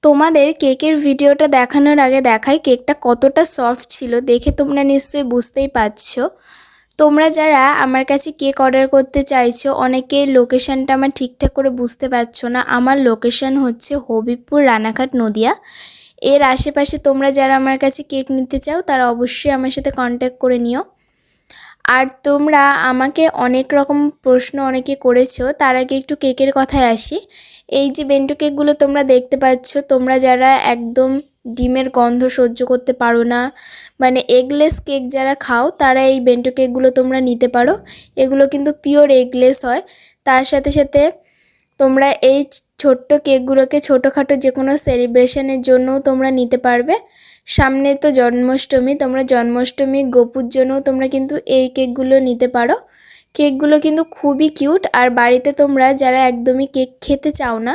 তোমাদের কেকের ভিডিওটা দেখানোর আগে দেখাই কেকটা কতটা সফট ছিল। দেখে তোমরা নিশ্চয়ই বুঝতেই পারছো। তোমরা যারা আমার কাছে কেক অর্ডার করতে চাইছো, অনেকে লোকেশনটা আমার ঠিকঠাক করে বুঝতে পারছো না। আমার লোকেশন হচ্ছে হবিবপুর, রানাঘাট, নদিয়া। এর আশেপাশে তোমরা যারা আমার কাছে কেক নিতে চাও তারা অবশ্যই আমার সাথে কন্ট্যাক্ট করে নিও। আর তোমরা আমাকে অনেক রকম প্রশ্ন অনেকে করেছো, তার আগে একটু কেকের কথায় আসি। এই যে বেন্টো কেকগুলো তোমরা দেখতে পাচ্ছ, তোমরা যারা একদম ডিমের গন্ধ সহ্য করতে পারো না, মানে এগলেস কেক যারা খাও, তারা এই বেন্টো কেকগুলো তোমরা নিতে পারো। এগুলো কিন্তু পিওর এগলেস হয়। তার সাথে সাথে তোমরা এই ছোট্ট কেকগুলোকে ছোটোখাটো যে কোনো সেলিব্রেশনের জন্যও তোমরা নিতে পারবে। সামনে তো জন্মাষ্টমী, তোমরা জন্মাষ্টমী গোপুর জন্যও তোমরা কিন্তু এই কেকগুলো নিতে পারো। কেকগুলো কিন্তু খুবই কিউট। আর বাড়িতে তোমরা যারা একদমই কেক খেতে চাও না,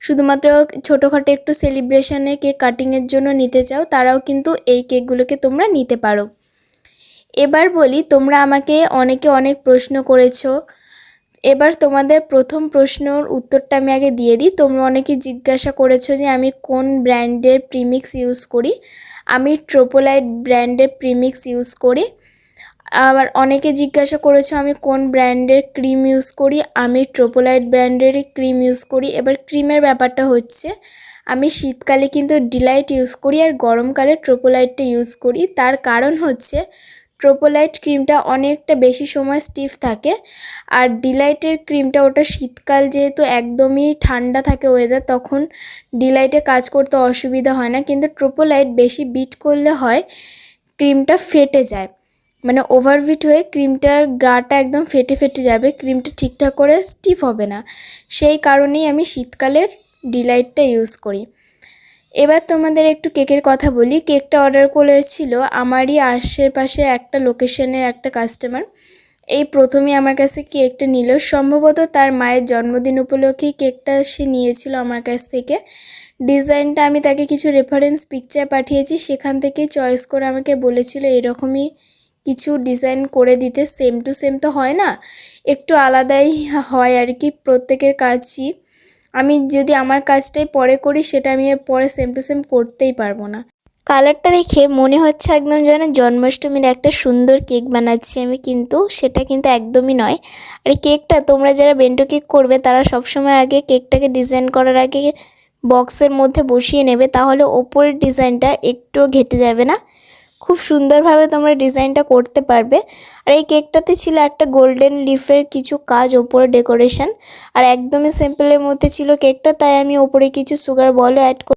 শুধুমাত্র ছোটোখাটো একটু সেলিব্রেশনে কেক কাটিংয়ের জন্য নিতে চাও, তারাও কিন্তু এই কেকগুলোকে তোমরা নিতে পারো। এবার বলি, তোমরা আমাকে অনেকে অনেক প্রশ্ন করেছো। এবার তোমাদের প্রথম প্রশ্নর উত্তরটা আমি আগে দিয়ে দিই। তোমরা অনেকে জিজ্ঞাসা করেছো যে আমি কোন ব্র্যান্ডের প্রিমিক্স ইউজ করি। আমি ট্রোপোলাইট ব্র্যান্ডের প্রিমিক্স ইউজ করি। আবার অনেকে জিজ্ঞাসা করেছো আমি কোন ব্র্যান্ডের ক্রিম ইউজ করি। আমি ট্রোপোলাইট ব্র্যান্ডেরই ক্রিম ইউজ করি। এবার ক্রিমের ব্যাপারটা হচ্ছে, আমি শীতকালে কিন্তু ডিলাইট ইউজ করি আর গরমকালে ট্রোপোলাইটটা ইউজ করি। তার কারণ হচ্ছে ট্রোপোলাইট ক্রিমটা অনেকটা বেশি সময় স্টিফ থাকে, আর ডিলাইটের ক্রিমটা ওটা শীতকাল যেহেতু একদমই ঠান্ডা থাকে ওয়েদার, তখন ডিলাইটে কাজ করতে অসুবিধা হয় না। কিন্তু ট্রোপোলাইট বেশি বিট করলে হয় ক্রিমটা ফেটে যায়, মানে ওভারবিট হয়ে ক্রিমটার গাটা একদম ফেটে ফেটে যাবে, ক্রিমটা ঠিকঠাক করে স্টিফ হবে না। সেই কারণেই আমি শীতকালের ডিলাইটটা ইউজ করি। এবার তোমাদের একটু কেকের কথা বলি। কেকটা অর্ডার করেছিল আমারই আশেপাশে একটা লোকেশনের একটা কাস্টমার। এই প্রথমেই আমার কাছে কেকটা নিল, সম্ভবত তার মায়ের জন্মদিন উপলক্ষেই কেকটা সে নিয়েছিল আমার কাছ থেকে। ডিজাইনটা আমি তাকে কিছু রেফারেন্স পিকচার পাঠিয়েছি, সেখান থেকেই চয়েস করে আমাকে বলেছিল এরকমই কিছু ডিজাইন করে দিতে। সেম টু সেম তো হয় না, একটু আলাদাই হয় আর কি প্রত্যেকের কাজই। আমি যদি আমার কাজটাই পরে করি, সেটা আমি পরে সেম টু সেম করতেই পারবো না। কালারটা দেখে মনে হচ্ছে একদম যেন জন্মাষ্টমীর একটা সুন্দর কেক বানাচ্ছি আমি, কিন্তু সেটা কিন্তু একদমই নয়। আর এই কেকটা তোমরা যারা বেন্টো কেক করবে তারা সবসময় আগে কেকটাকে ডিজাইন করার আগে বক্সের মধ্যে বসিয়ে নেবে, তাহলে ওপরের ডিজাইনটা একটুও ঘেটে যাবে না। খুব সুন্দরভাবে তোমরা ডিজাইনটা করতে পারবে। আর এই কেকটাতে ছিল একটা গোল্ডেন লিফের কিছু কাজ ওপরে ডেকোরেশন, আর একদমই সিম্পলের মধ্যে ছিল কেকটা, তাই আমি ওপরে কিছু সুগার বলও অ্যাড